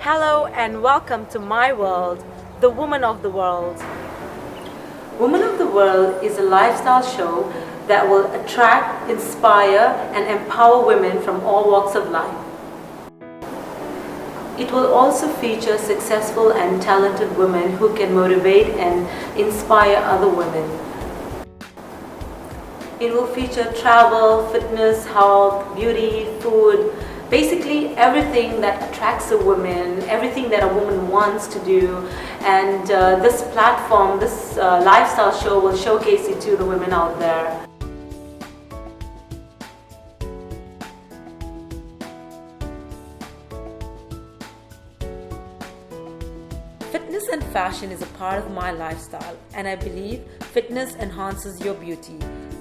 Hello and welcome to my world, the Woman of the World. Woman of the World is a lifestyle show that will attract, inspire, and empower women from all walks of life. It will also feature successful and talented women who can motivate and inspire other women. It will feature travel, fitness, health, beauty, food, basically everything that attracts a woman, everything that a woman wants to do. And this platform, this lifestyle show will showcase it to the women out there. Fitness and fashion is a part of my lifestyle, and I believe fitness enhances your beauty.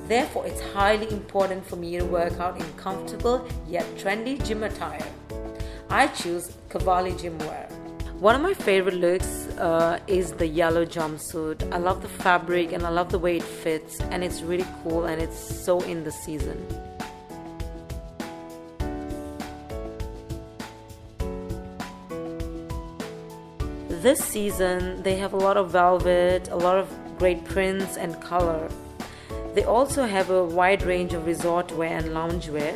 Therefore, it's highly important for me to work out in comfortable yet trendy gym attire. I choose Cavalli gym wear. One of my favorite looks is the yellow jumpsuit. I love the fabric and I love the way it fits, and it's really cool and it's so in the season. This season they have a lot of velvet, a lot of great prints and color. They also have a wide range of resort wear and lounge wear.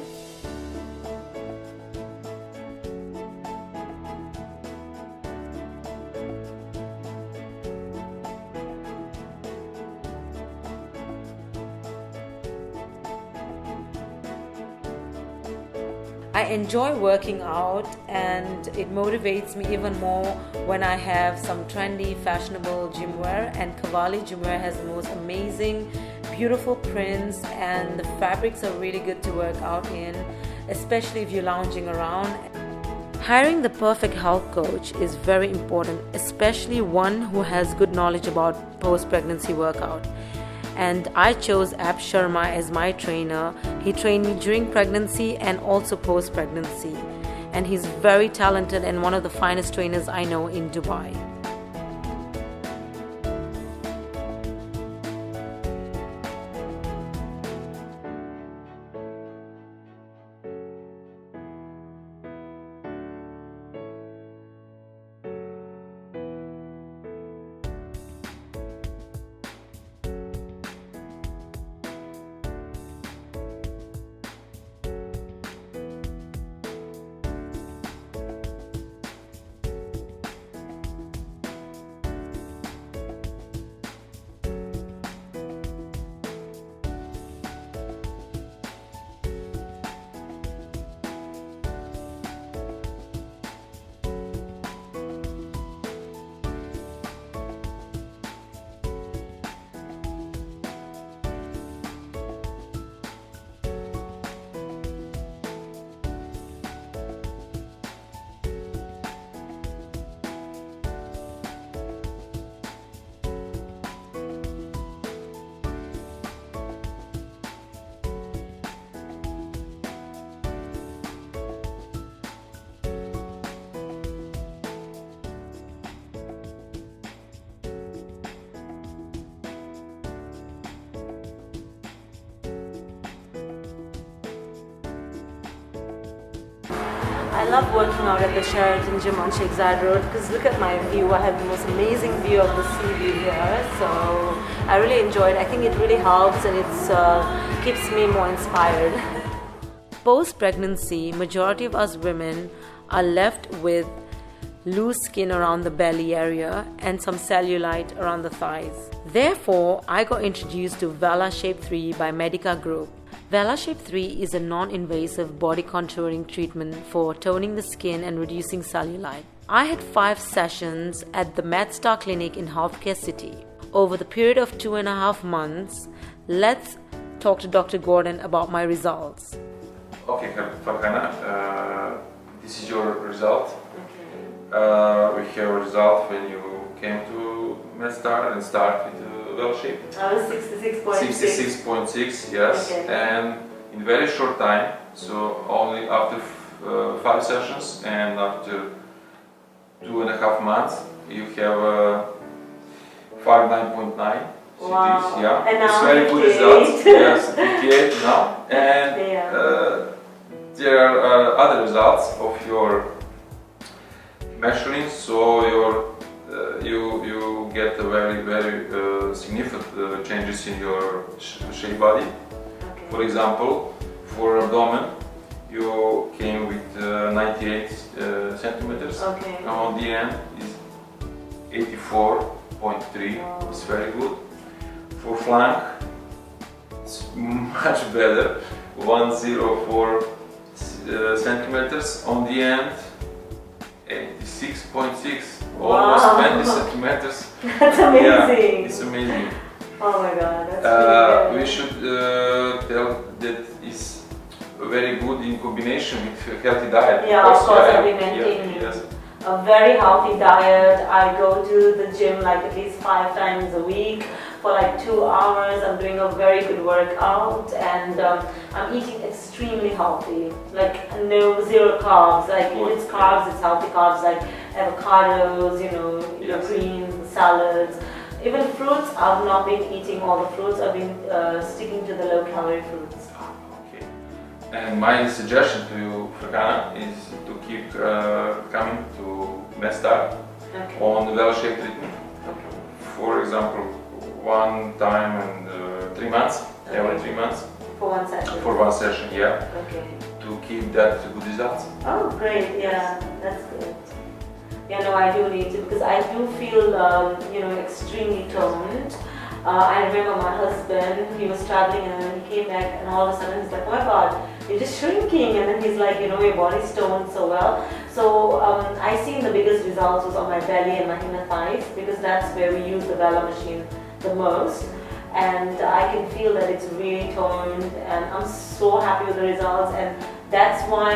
I enjoy working out, and it motivates me even more when I have some trendy, fashionable gym wear, and Cavalli gym wear has the most amazing, beautiful prints, and the fabrics are really good to work out in, especially if you're lounging around. Hiring the perfect health coach is very important, especially one who has good knowledge about post-pregnancy workout. And I chose Ab Sharma as my trainer. He trained me during pregnancy and also post-pregnancy. And he's very talented and one of the finest trainers I know in Dubai. I love working out at the Sheraton Gym on Sheikh Zayed Road because look at my view. I have the most amazing view of the sea view here. So I really enjoy it. I think it really helps and it keeps me more inspired. Post-pregnancy, majority of us women are left with loose skin around the belly area and some cellulite around the thighs. Therefore, I got introduced to Vela Shape 3 by Medica Group. Vela Shape 3 is a non-invasive body contouring treatment for toning the skin and reducing cellulite. I had 5 sessions at the MedStar Clinic in Healthcare City. Over the period of 2.5 months, let's talk to Dr. Gordon about my results. Okay, Farhana, this is your result. Okay. We have a result when you came to MedStar and start with Vela Shape. I was 66.6. 66.6, yes. Okay. And in very short time, so only after 5 sessions and after 2.5 months, you have 59.9. Wow. Yeah, And it's now very good 58. results. Yes, 58 now. And Yeah. there are other results of your measuring, so you get a very significant changes in your shape body. Okay. For example, for abdomen, you came with 98 centimeters. Okay. On the end is 84.3. Wow. It's very good. For flank, it's much better. 104 centimeters. On the end, 86.6. Almost Wow. 20 centimeters. That's amazing. Yeah, it's amazing. Oh my god, that's really good. We should tell that is very good in combination with healthy diet. Yeah, of course, I've been Yeah, maintaining yes. a very healthy diet. I go to the gym like at least 5 times a week for like 2 hours. I'm doing a very good workout, and I'm eating extremely healthy. Like zero carbs. Like if it's carbs, it's healthy carbs like avocados, your Yes. greens, salads. Even fruits, I've not been eating all the fruits. I've been sticking to the low-calorie fruits. Okay. And my suggestion to you, Fragana, is to keep coming to Mestar Okay. on the well-shaped treatment. Okay. For example, 1 time in 3 months, every 3 months, For one session. for 1 session, yeah, Okay. to keep that good results. Oh, great. Yeah, that's good. Yeah, no, I do need to, because I do feel, extremely toned. I remember my husband, he was traveling and then he came back and all of a sudden he's like, oh my god, you're just shrinking. And then he's like, your body's toned so well. So I seen the biggest results was on my belly and my inner thighs, because that's where we use the Vela machine the most. And I can feel that it's really toned, and I'm so happy with the results. And that's why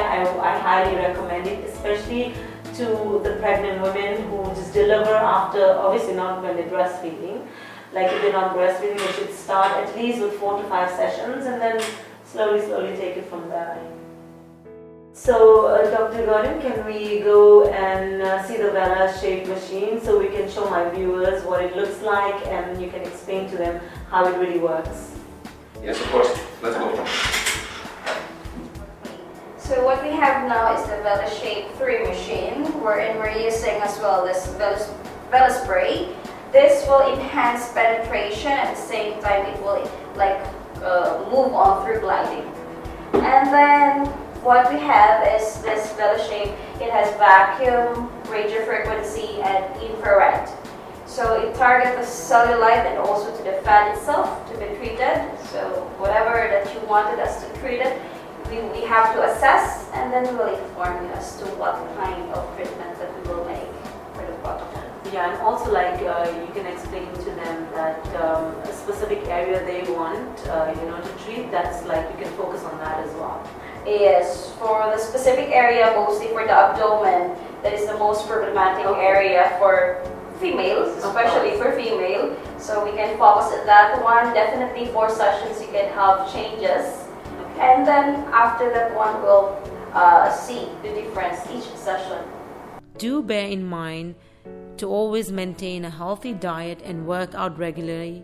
I highly recommend it, especially to the pregnant women who just deliver after, obviously not when they're breastfeeding. Like if they're not breastfeeding, they should start at least with 4 to 5 sessions and then slowly take it from there. So Dr. Gordon, can we go and see the Vela shape machine so we can show my viewers what it looks like, and you can explain to them how it really works? Yes, of course. Let's go. So what we have now is the Vela Shape 3 machine, wherein we're using as well this Vela spray. This will enhance penetration, at the same time it will move on through gliding. And then what we have is this Vela Shape. It has vacuum, radio frequency, and infrared. So it targets the cellulite and also to the fat itself to be treated. So whatever that you wanted us to treat it, we have to assess, and then we will inform you as to what kind of treatment that we will make for the protocol. Yeah, and also you can explain to them that a specific area they want, to treat. That's you can focus on that as well. Yes, for the specific area, mostly for the abdomen, that is the most problematic area for females, especially for female. So we can focus on that one. Definitely 4 sessions you can have changes. And then after that one, we'll see the difference each session. Do bear in mind to always maintain a healthy diet and work out regularly.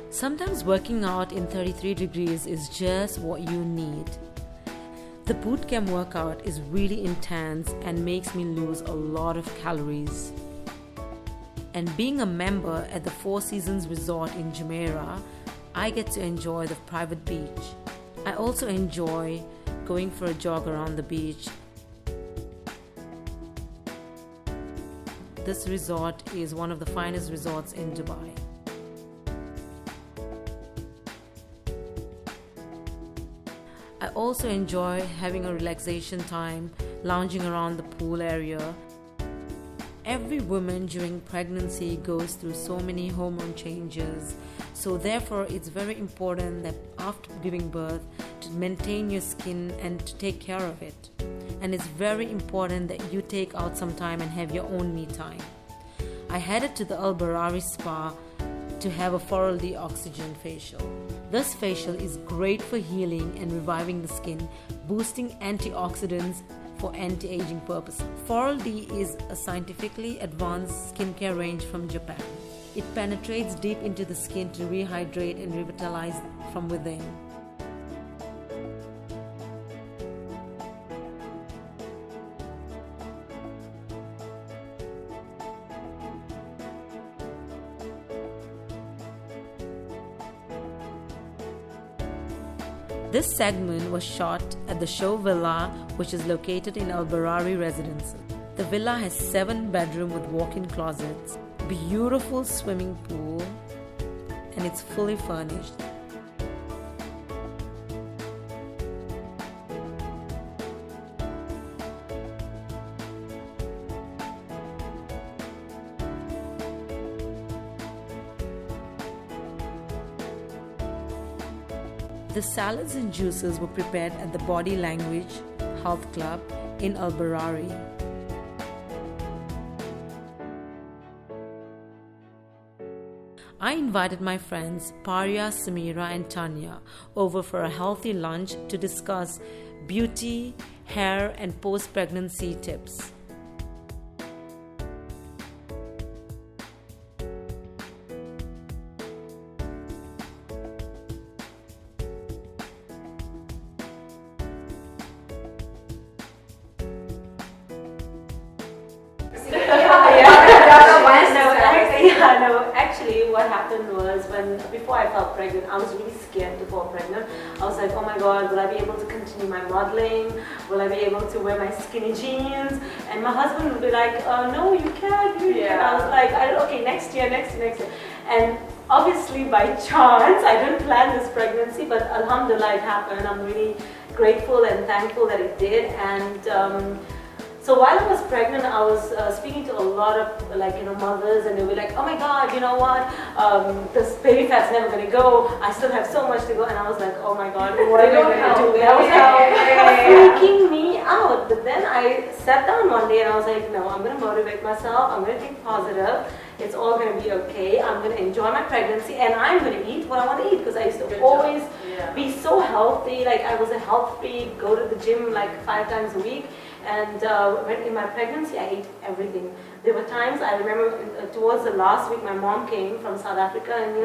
Sometimes working out in 33 degrees is just what you need. The bootcamp workout is really intense and makes me lose a lot of calories. And being a member at the Four Seasons Resort in Jumeirah, I get to enjoy the private beach. I also enjoy going for a jog around the beach. This resort is one of the finest resorts in Dubai. I also enjoy having a relaxation time, lounging around the pool area. Every woman during pregnancy goes through so many hormone changes, so therefore it's very important that after giving birth to maintain your skin and to take care of it. And it's very important that you take out some time and have your own me time. I headed to the Al Barari Spa to have a Floral D Oxygen facial. This facial is great for healing and reviving the skin, boosting antioxidants for anti-aging purposes. Floral D is a scientifically advanced skincare range from Japan. It penetrates deep into the skin to rehydrate and revitalize from within. This segment was shot at the Show Villa, which is located in Al Barari Residences. The villa has 7 bedrooms with walk-in closets, beautiful swimming pool, and it's fully furnished. The salads and juices were prepared at the Body Language Health Club in Al Barari. I invited my friends Parya, Samira and Tanya over for a healthy lunch to discuss beauty, hair and post-pregnancy tips. Actually, what happened was before I felt pregnant, I was really scared to fall pregnant. I was like, oh my god, will I be able to continue my modeling? Will I be able to wear my skinny jeans? And my husband would be like, no, you can't. I was like, okay, next year. And obviously, by chance, I didn't plan this pregnancy, but alhamdulillah, it happened. I'm really grateful and thankful that it did. And so while I was pregnant, I was speaking to a lot of mothers, and they were like, "Oh my God, you know what? This baby fat's never gonna go. I still have so much to go." And I was like, "Oh my God, what am I gonna do?" That was freaking me out. But then I sat down one day and I was like, "No, I'm gonna motivate myself. I'm gonna think positive. It's all gonna be okay. I'm gonna enjoy my pregnancy, and I'm gonna eat what I want to eat because I used to always be so healthy. Like I was a health freak. Go to the gym like 5 times a week." And when in my pregnancy, I ate everything. There were times, I remember towards the last week, my mom came from South Africa, and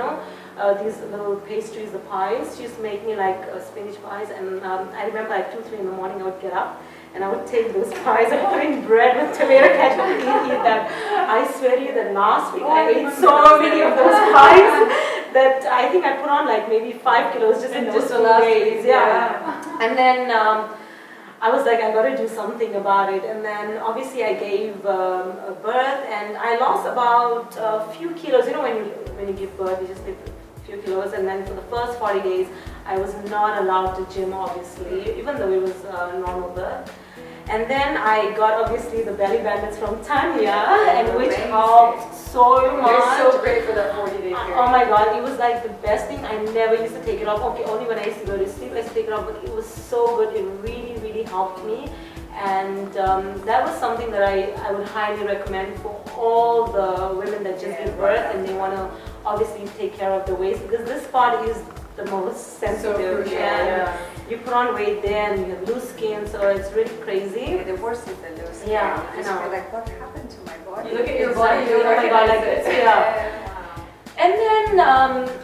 these little pastries, the pies, she used to make me like spinach pies. And I remember like 2, 3 in the morning, I would get up and I would take those pies and put in bread with tomato ketchup and eat that. I swear to you that last week I ate so many of those pies that I think I put on like maybe 5 kilos just in those 2 days. Yeah. And then I was like, I got to do something about it. And then obviously I gave birth, and I lost about a few kilos. When you give birth, you just take a few kilos. And then for the first 40 days, I was not allowed to gym, obviously, even though it was normal birth. And then I got obviously the belly bandits from Tanya, and which helped so much. You're so great for that 40-day period. Oh my god, it was like the best thing. I never used to take it off. Okay, only when I used to go to sleep I used to take it off, but it was so good. It really, really helped me. And that was something that I would highly recommend for all the women that just give birth and they want to obviously take care of the waist, because this part is the most sensitive. So you put on weight there and you have loose skin, so it's really crazy. Yeah, the worst is the loose skin. Yeah, I You know. feel like, what happened to my body? You look at your body, you're like, oh my god, like this. Yeah. And then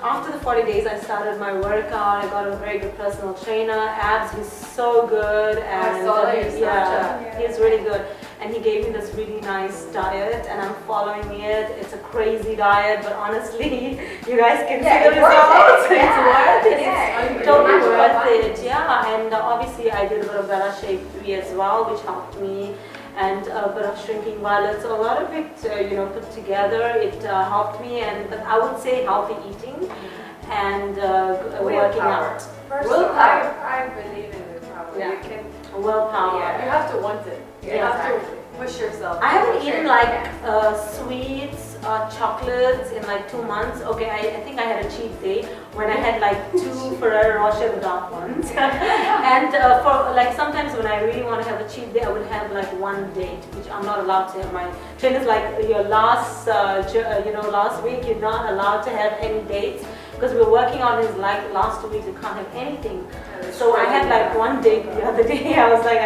after the 40 days, I started my workout. I got a very good personal trainer. Abs, he's so good, and I saw that your Snapchat. he's really good. And he gave me this really nice diet, and I'm following it. It's a crazy diet, but honestly, you guys can see the results. It's worth it. It's totally worth it. Yeah, and obviously I did a bit of Vela Shape 3 as well, which helped me. And a bit of shrinking violet, so a lot of it, put together, it helped me. And but I would say healthy eating and working out. Willpower. I believe in willpower. Yeah. You can. Willpower. Yeah. You have to want it. You have Exactly. to push yourself. I haven't eaten like sweets or chocolates in like 2 months. Okay, I think I had a cheat day when I had like 2 Ferrero Rocher, the dark ones. And for like sometimes when I really want to have a cheat day, I would have like 1 date, which I'm not allowed to have. My trainer's like, your last week you're not allowed to have any dates, because we're working on his like last 2 weeks, you can't have anything. So I had like 1 date the other day. I was like,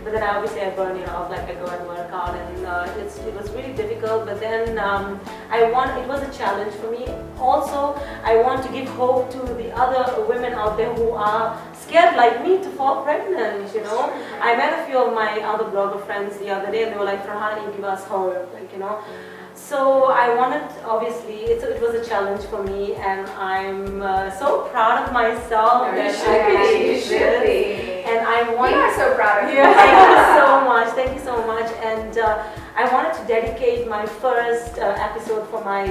but then obviously I burn it off. Like I go and work out, and it was really difficult. But then it was a challenge for me. Also, I want to give hope to the other women out there who are scared like me to fall pregnant. I met a few of my other blogger friends the other day, and they were like, "Farhana, you give us hope," So I wanted, obviously, it was a challenge for me, and I'm so proud of myself. You that should I be. achieved You should this. be. And I want. We are so proud of you. Thank you so much. Thank you so much. And I wanted to dedicate my first episode for my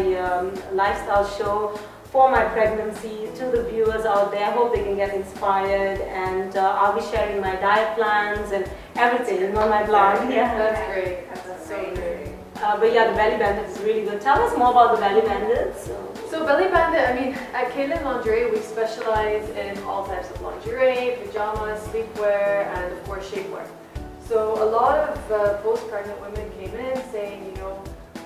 lifestyle show for my pregnancy to the viewers out there. I hope they can get inspired, and I'll be sharing my diet plans and everything on my blog. Yeah. That's great. That's so great. But yeah, the Belly Bandit is really good. Tell us more about the Belly Bandit. So Belly Bandit, I mean, at Kaylin Lingerie, we specialize in all types of lingerie, pajamas, sleepwear, and of course shapewear. So a lot of post-pregnant women came in saying, you know,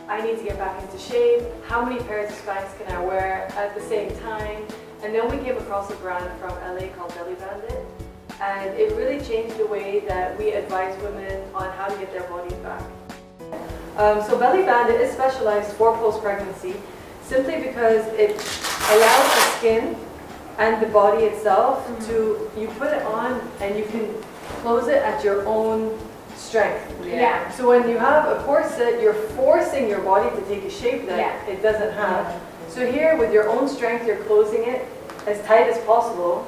I need to get back into shape. How many pairs of Spanx can I wear at the same time? And then we came across a brand from LA called Belly Bandit. And it really changed the way that we advise women on how to get their bodies back. So Belly Bandit is specialized for post-pregnancy simply because it allows the skin and the body itself to, you put it on and you can close it at your own strength. Yeah. So when you have a corset, you're forcing your body to take a shape that it doesn't have. So here with your own strength, you're closing it as tight as possible.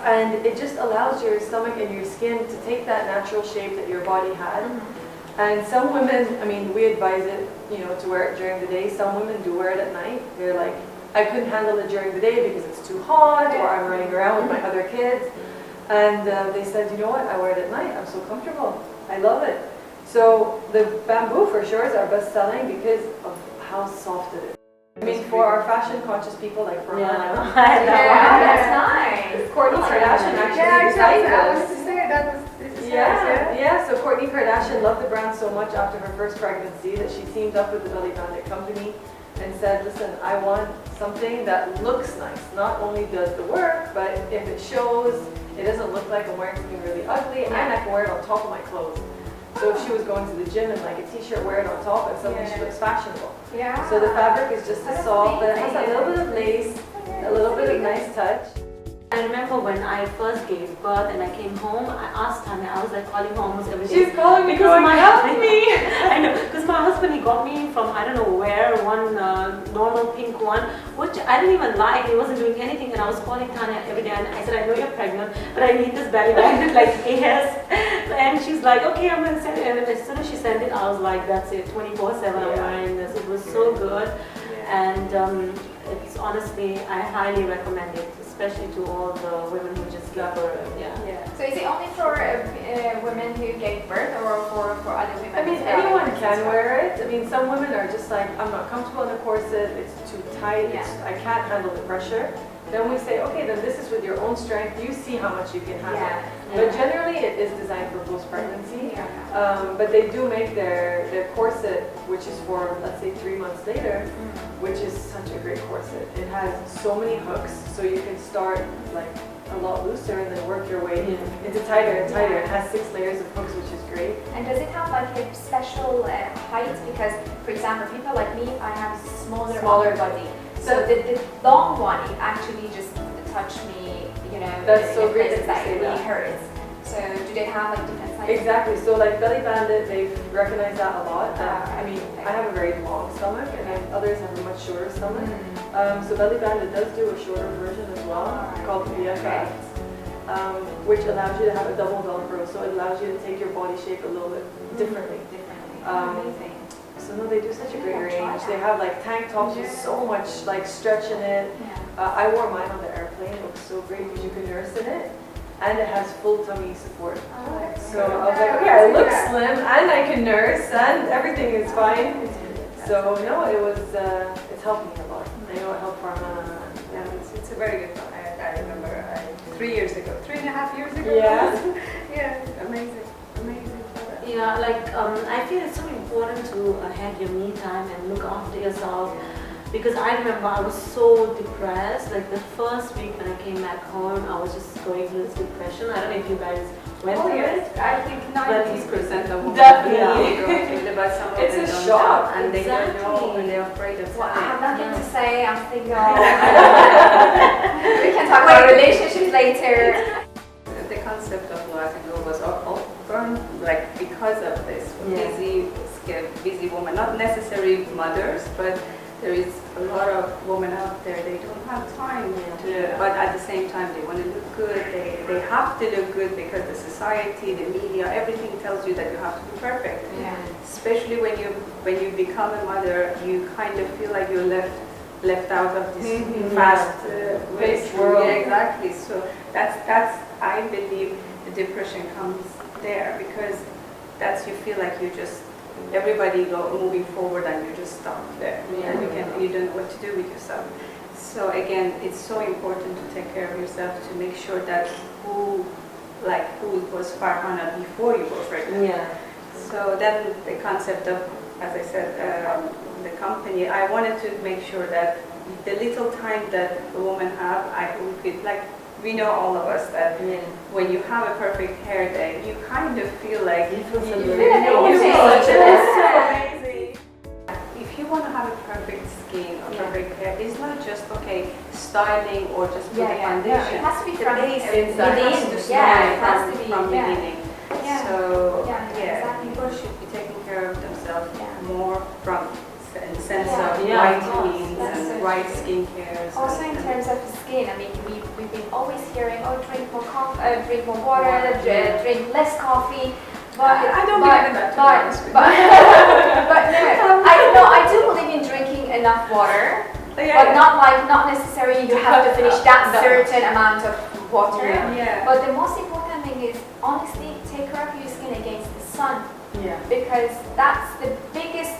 And it just allows your stomach and your skin to take that natural shape that your body had. And some women, I mean, we advise it, you know, to wear it during the day. Some women do wear it at night. They're like, I couldn't handle it during the day because it's too hot, or I'm running around with my other kids. And they said, you know what, I wear it at night. I'm so comfortable. I love it. So the bamboo for sure is our best selling because of how soft it is. I mean, for our fashion conscious people like for Hannah, That's nice. Kourtney Kardashian actually Yeah, designed I was this. to say that was Yeah. So Kourtney Kardashian loved the brand so much after her first pregnancy that she teamed up with the Belly Bandit company and said, listen, I want something that looks nice. Not only does the work, but if it shows, it doesn't look like I'm wearing something really ugly, and I can wear it on top of my clothes. So if she was going to the gym in like a t-shirt, wear it on top, and suddenly she looks fashionable. Yeah. So the fabric is just as That's soft, but it has a amazing. little bit of lace, a little bit of nice touch. I remember when I first gave birth and I came home, I asked Tanya, I was like calling her almost every day. She's calling me, Because going, my help husband- me! I know, because my husband, he got me from I don't know where, one normal pink one, which I didn't even like. It wasn't doing anything, and I was calling Tanya every day, and I said, I know you're pregnant, but I need this belly band, like, yes. And she's like, okay, I'm gonna send it. And as soon as she sent it, I was like, that's it, 24/7 I'm wearing this. It was so good, and it's honestly, I highly recommend it, especially to all the women who just give birth. Yeah. So is it only for women who gave birth, or for other women? I mean, as well? anyone can wear it. I mean, some women are just like, I'm not comfortable in a corset, it's too tight, I can't handle the pressure. Then we say, okay, then this is with your own strength, you see how much you can handle. But generally it is designed for post-pregnancy. But they do make their corset, which is for, let's say, 3 months later, which is such a great corset. It has so many hooks, so you can start like a lot looser and then work your way into tighter and tighter. It has 6 layers of hooks, which is great. And does it have like a special height? Because, for example, people like me, I have a smaller upper body. So the long one, it actually just touched me, you know, That's so in great places that you that it say really that. hurts. So do they have like different sizes? Exactly. So like Belly Bandit, they've recognized that a lot. Ah, I mean, okay. I have a very long stomach, and then others have a much shorter stomach. So Belly Bandit does do a shorter version as well, called the BFF, which allows you to have a double Velcro. So it allows you to take your body shape a little bit differently. Amazing. So no, they do such a great range. They have like tank tops with so much like stretch in it. I wore mine on the airplane. It looks so great because you can nurse in it, and it has full tummy support. So I was like, okay, I look slim and I can nurse and everything is fine. So no, it was it's helped me a lot. I know it helped Farhana. Yeah, it's a very good one. I remember 3 years ago, 3.5 years ago. Yeah. Yeah, amazing. Yeah, like I feel it's so important to have your me time and look after yourself, because I remember I was so depressed. Like the first week when I came back home, I was just going through this depression. I don't know if you guys went through it. I think 90% of women Definitely. go through it, but some of It's them a don't shock. know, and they don't know, Exactly. and they're afraid of Well, I have something. nothing to say. I'm single. We can talk about relationships later. The concept of Loazigo was burn like because of this. Yeah. Busy women, not necessarily mothers, but there is a lot of women out there, they don't have time but at the same time they want to look good, they have to look good because the society, the media, everything tells you that you have to be perfect. Yeah. Especially when you become a mother, you kind of feel like you're left out of this fast paced world. Yeah, exactly. So that's I believe the depression comes there because that's you feel like you just everybody moving forward and you just stop there and you don't know what to do with yourself. So again, it's so important to take care of yourself, to make sure that who was Farhana before you were pregnant. Yeah. So then the concept of, as I said, the company, I wanted to make sure that the little time that a woman have, I hope it, like we know all of us that when you have a perfect hair day, you kind of feel like You feel so You good. feel amazing. It's so amazing. If you want to have a perfect skin or perfect hair, it's not just okay styling or just put a No, foundation. it has to be The from base inside. it has to Yeah, start it has to be, from yeah. beginning. Yeah. So Yeah, exactly. people should be taking care of themselves Yeah. more from in the sense Yeah. of Yeah, right of course. means That's and so right true. skincares. Also in and- terms of skin, I mean, we've been always hearing, oh, drink more coffee, drink more water, drink less coffee. But I don't but, believe in that, to be but, honest with but, but no, I do believe in drinking enough water, but not necessarily you have to finish that certain amount of water. Yeah. But the most important thing is honestly take care of your skin against the sun, Yeah. because that's the biggest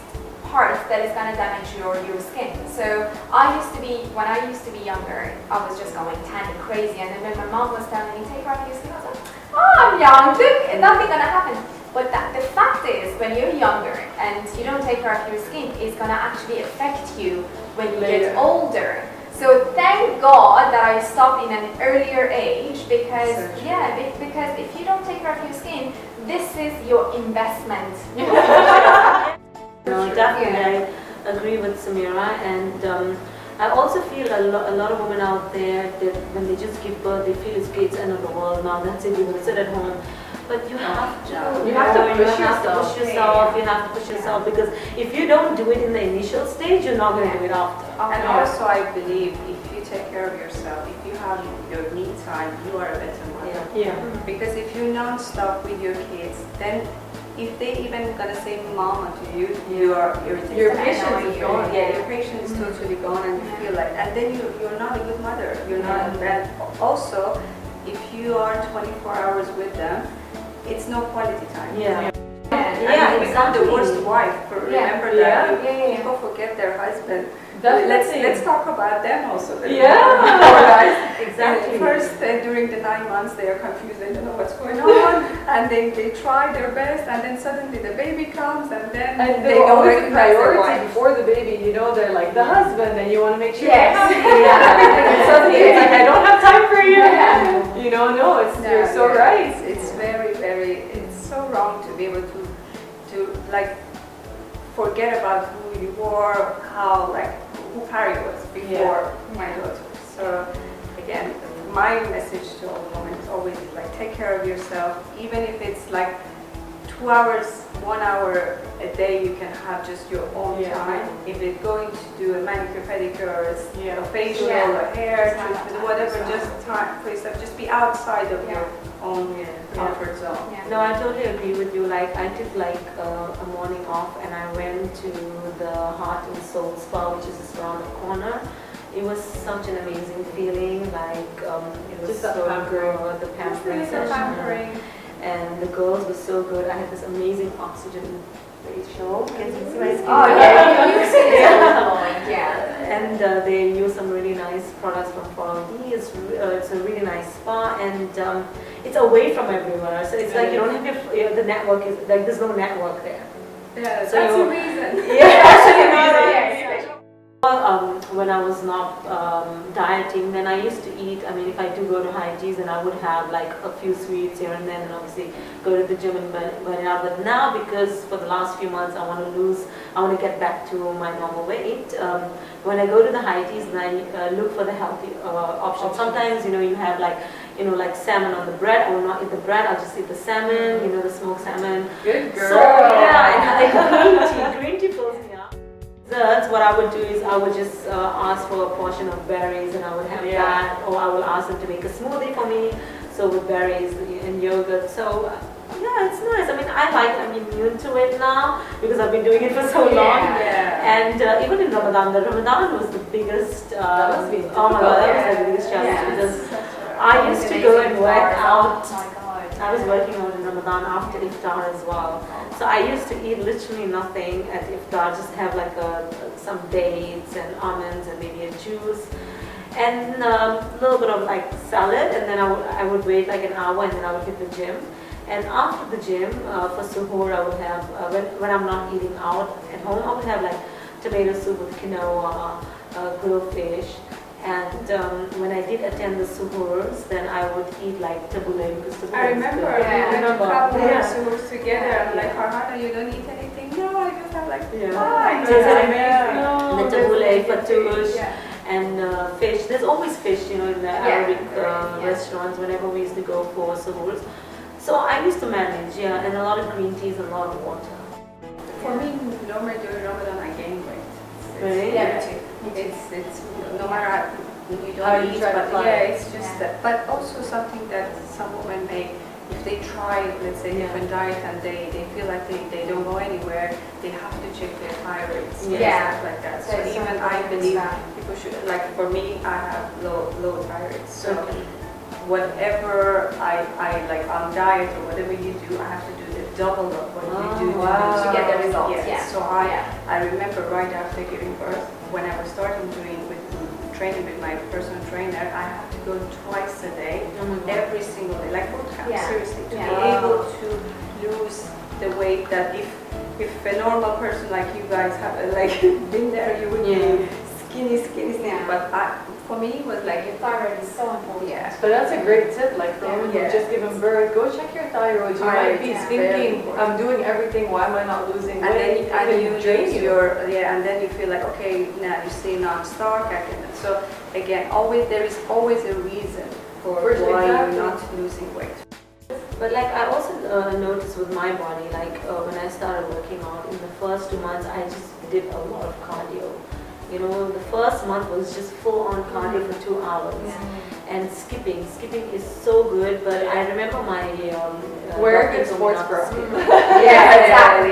part that is going to damage your skin. So when I used to be younger, I was just going tan and crazy, and then when my mom was telling me take care of your skin, I was like, oh, I'm young, nothing gonna happen. But the fact is, when you're younger and you don't take care of your skin, it's gonna actually affect you when you get older. So thank God that I stopped in an earlier age, because because if you don't take care of your skin, this is your investment. No, definitely, I agree with Samira, and I also feel a lot of women out there that when they just give birth, they feel it's the end of the world. Now that's it, you're gonna sit at home. But you have to, You have to push you have to push yourself. You have to push yourself, because if you don't do it in the initial stage, you're not gonna do it after. And also I believe if you take care of yourself, if you have your me time, you are a better mother. Yeah. Because if you're non-stop with your kids, then if they even gonna say mama to you, you are irritated. Your and patience annoying. is gone. Yeah, your patience is totally gone, and you feel like, and then you're not a good mother. You're not. And also, if you are 24 hours with them, it's no quality time. Yeah. And Yeah, you become the exactly. worst wife. Remember Yeah. that Yeah. people forget their husband. Definitely. Let's talk about them also. Yeah. Guys. Exactly. First, during the 9 months, they are confused. They don't know what's going on, and they try their best, and then suddenly the baby comes, and then And they they're don't always the recognize their priority wife. before the baby, you know, they're like the husband, and you want to make sure Yes. they're happy and everything. And suddenly it's like, I don't have time for you. You know, no, you're so Yeah, right. It's very, it's so wrong to be able to like forget about who you were, how who Harry was before my daughter. So again, my message to all women is always like take care of yourself, even if it's like 2 hours, 1 hour a day, you can have just your own time. If it's going to do a manicure, pedicure, a facial, a hair treatment, whatever, just time for yourself. Just be outside of your own comfort zone. No, I totally agree with you. Like I took a morning off and I went to the Heart and Soul Spa, which is just around the corner. It was such an amazing feeling. Like it was Just the so pampering. good. The pampering Just the session. pampering. And the girls were so good. I had this amazing oxygen facial. Can you see my skin? Oh yeah, you see it. Yeah. And they use some really nice products from 4D. It's a really nice spa, and it's away from everywhere. So it's like you don't have the network is like there's no network there. Yeah, So that's you- the reason. Yeah, actually, Yes. when I was not dieting, then I used to eat. I mean, if I do go to high teas, then I would have like a few sweets here and then, and obviously go to the gym and burn it out. But now, because for the last few months I want to get back to my normal weight. When I go to the high teas, then I look for the healthy options. Sometimes, you know, you have like like salmon on the bread. I will not eat the bread. I'll just eat the salmon. The smoked salmon. Good girl. So yeah, and green tea fills me up. Desserts, what I would do is I would just ask for a portion of berries and I would have that, or I will ask them to make a smoothie for me. So with berries and yogurt. So yeah, it's nice. I mean, I'm immune to it now because I've been doing it for so long. And even in Ramadan, Ramadan was the biggest. That must be oh my God, that was like the biggest challenge because I used to go and work out. Oh my God. I was working out in Ramadan after iftar as well. So I used to eat literally nothing at iftar, just have like some dates and almonds and maybe a juice and a little bit of like salad, and then I would wait like an hour and then I would hit the gym. And after the gym, for suhoor, I would have, when I'm not eating out at home, I would have like tomato soup with quinoa, grilled fish. And when I did attend the suhoors, then I would eat like tabbouleh because tabbouleh I remember is good. we went to couple Yeah. suhoors together. I'm like, Farhana, you don't eat anything? No, I just have like, Yeah. I So it's amazing. the tabbouleh, fatoush, Yeah. and fish. There's always fish, in the Arabic Yeah. restaurants whenever we used to go for suhoors. So I used to manage, and a lot of green teas and a lot of water. For me, normally during Ramadan, I gain weight. Really? Yeah, me too. It's no matter you How don't you eat, try to but plan yeah, it. it's just that. But also something that some women may, if they try, let's say, Yeah. different diet and they feel like they don't go anywhere, they have to check their thyroids and Yeah. stuff like that. So So it's even something I like believe that. people should, like for me, I have low thyroid. So Okay. whatever I like on diet or whatever you do, I have to do the double of what you do wow. To get the results, Yes. yeah. So I remember right after giving birth, when I was starting training with my personal trainer, I have to go twice a day, Oh my God. every single day, like boot camp, Yeah. seriously, to Yeah. be able to lose the weight that if a normal person like you guys have like been there, you would be skinny. Yeah. But for me, it was like, Your thyroid is so important. yeah. But that's a great tip, like for women Yeah. who've just given birth, go check your thyroid. You Thyroid, might be yeah. thinking, Very I'm doing everything, why am I not losing And then weight? and It you can drain lose and then you feel like, okay, now you see now I'm stark. So again, there is always a reason for why Exactly. you're not losing weight. But like I also noticed with my body, like when I started working out in the first 2 months, I just did a lot of cardio. The first month was just full on cardio for 2 hours. And skipping is so good, but I remember my Wear doctor good told me sports not to bra. skip. exactly.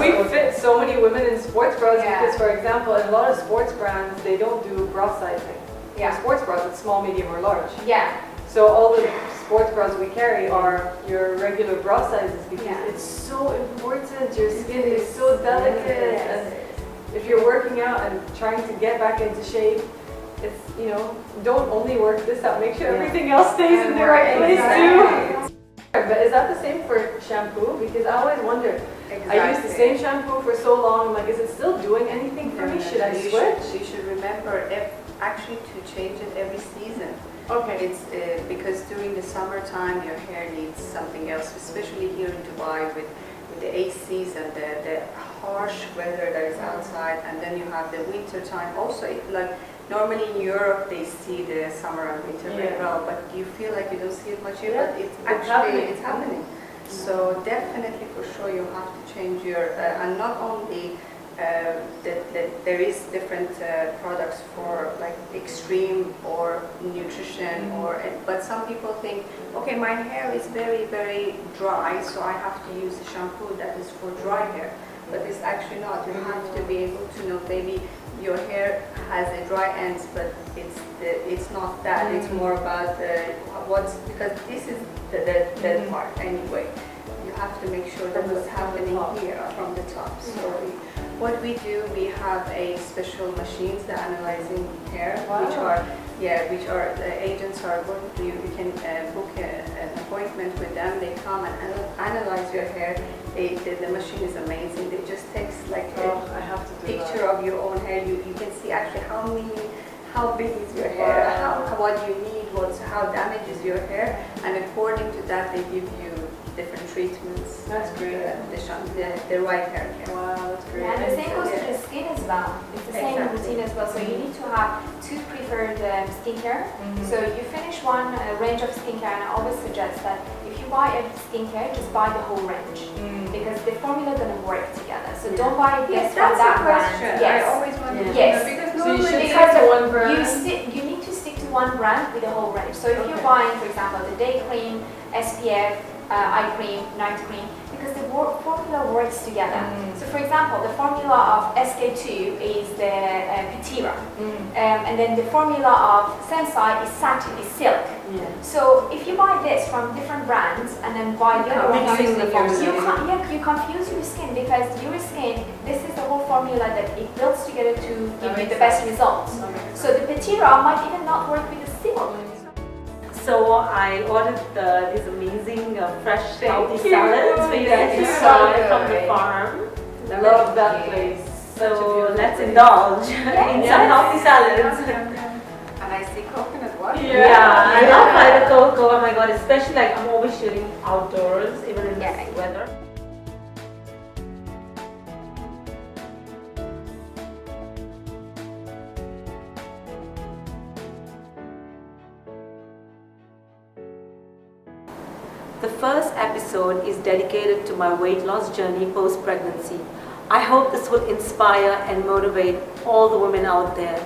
We fit so many women in sports bras Yeah. because, for example, in a lot of sports brands, they don't do bra sizing. Yeah. Sports bras, it's small, medium, or large. Yeah. So all the sports bras we carry are your regular bra sizes because Yeah. it's so important. Your skin is so delicate, Yes. and if you're working out and trying to get back into shape, it's don't only work this out. Make sure Yeah. everything else stays in the And right place exactly. too. But is that the same for shampoo? Because I always wondered. I used the same shampoo for so long. I'm like, is it still doing anything for me? Should I switch? You should remember actually to change it every season. Okay. It's because during the summertime your hair needs something else, especially here in Dubai with the ACs and the harsh weather that is outside, and then you have the winter time. Also, normally in Europe they see the summer and winter very Yeah. well, but you feel like you don't see it much here, Yeah, but it's it's happening. So definitely for sure you have to change your and not only that there is different products for like extreme or nutrition but some people think, okay, my hair is very dry, so I have to use a shampoo that is for dry hair, but it's actually not. You have to be able to know maybe your hair has a dry ends, but it's not that. It's more about because this is the part anyway. You have to make sure that what's happening here from the top. So what we do, we have a special machines that analyzing hair, which are the agents are going to you. You can book an appointment with them. They come and analyze your hair. The machine is amazing. They just takes like I have to do picture of your own hair. You can see actually how big is your hair, what you need, how damaged is your hair, and according to that they give you different treatments. That's great. The right hair care. Wow, that's great. Yeah, and the same goes to the skin. skin as well. It's the same routine as well. So you need to have two preferred skincare. So you finish one range of skincare, and I always suggest that if you buy a skincare, just buy the whole range because the formula is going to work together. So don't buy this from that's that a question. brand. Yes. I always wanted to Yes. know because So you normally should Because stick to one brand. you need to stick to one brand with the whole range. So if you're buying, for example, the day cream, SPF, eye cream, night cream, because the formula works together. So for example, the formula of SK2 is the Pitira, and then the formula of Sensai is satin, is silk. So if you buy this from different brands and then buy the other one, Mixing the formula. you confuse your skin because your skin, this is the whole formula that it builds together to give you the best results. So the Pitira might even not work with the silk. So I ordered these amazing fresh healthy you. salads for you guys to Thank you. try from the farm. Love that place. So let's indulge in some healthy salads. and I see coconut water. Yeah, I love Vita Coco. Oh my god, especially like I'm always shooting outdoors, even in this weather. The first episode is dedicated to my weight loss journey post-pregnancy. I hope this will inspire and motivate all the women out there.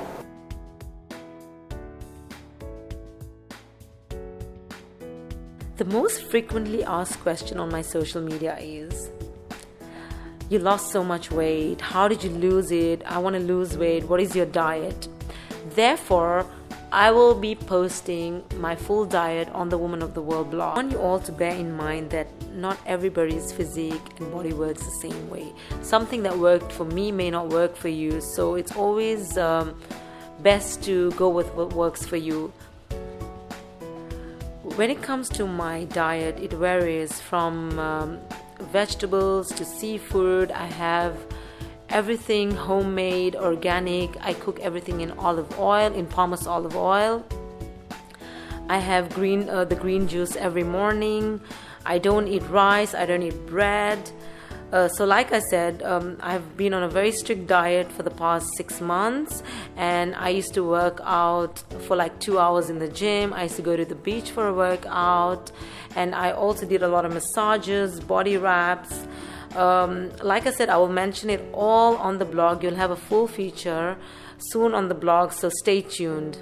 The most frequently asked question on my social media is, you lost so much weight, how did you lose it? I want to lose weight, what is your diet? Therefore, I will be posting my full diet on the Woman of the World blog. I want you all to bear in mind that not everybody's physique and body works the same way. Something that worked for me may not work for you, so it's always best to go with what works for you. When it comes to my diet, it varies from vegetables to seafood. I have everything homemade, organic. I cook everything in olive oil, in Palmer's olive oil. I have the green juice every morning. I don't eat rice. I don't eat bread. So like I said, I've been on a very strict diet for the past 6 months, and I used to work out for like 2 hours in the gym. I used to go to the beach for a workout, and I also did a lot of massages, body wraps. Like I said, I will mention it all on the blog. You'll have a full feature soon on the blog, so stay tuned.